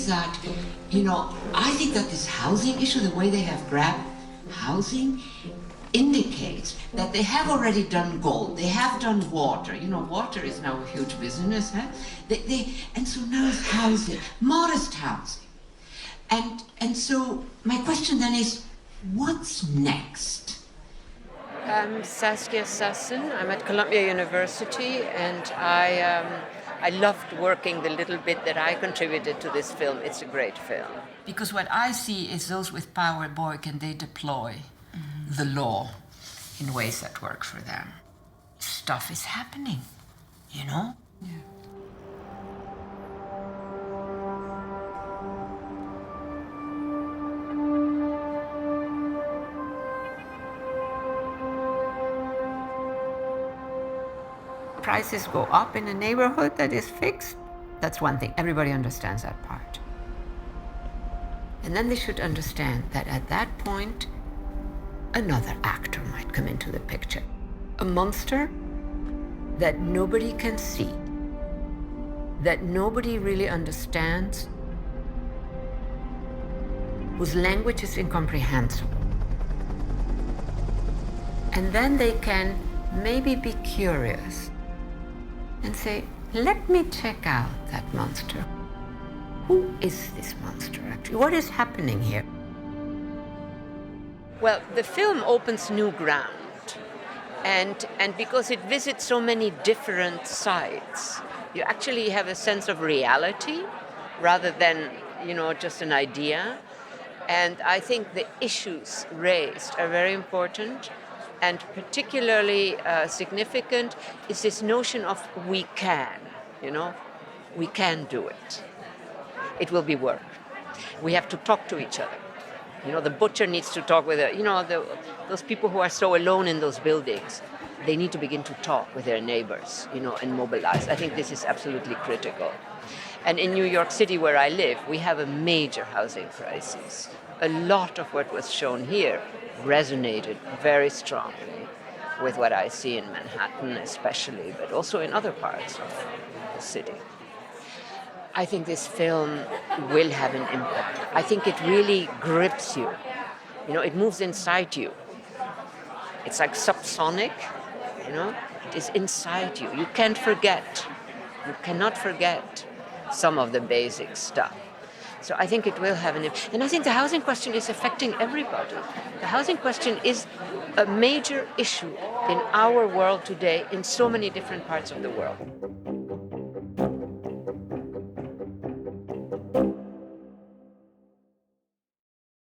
that, I think that this housing issue, the way they have grabbed housing, indicates that they have already done gold, they have done water. Water is now a huge business, huh? And so now it's housing, modest housing. And so my question then is, what's next? I'm Saskijo Sassen. I'm at Columbia University, and I loved working the little bit that I contributed to this film. It's a great film. Because what I see is those with power, boy, can they deploy the law in ways that work for them. Stuff is happening, Yeah. Prices go up in a neighborhood that is fixed. That's one thing. Everybody understands that part. And then they should understand that at that point, another actor might come into the picture. A monster that nobody can see, that nobody really understands, whose language is incomprehensible. And then they can maybe be curious and say, let me check out that monster. Who is this monster actually? What is happening here? Well, the film opens new ground. And because it visits so many different sides, you actually have a sense of reality rather than, just an idea. And I think the issues raised are very important. And particularly significant is this notion of we can, we can do it. It will be work. We have to talk to each other. The butcher needs to talk with those people who are so alone in those buildings. They need to begin to talk with their neighbors, and mobilize. I think this is absolutely critical. And in New York City, where I live, we have a major housing crisis. A lot of what was shown here resonated very strongly with what I see in Manhattan especially, but also in other parts of the city. I think this film will have an impact. I think it really grips you. It moves inside you. It's like subsonic, it is inside you. You can't forget. You cannot forget some of the basic stuff. So I think it will have an impact. And I think the housing question is affecting everybody. The housing question is a major issue in our world today in so many different parts of the world.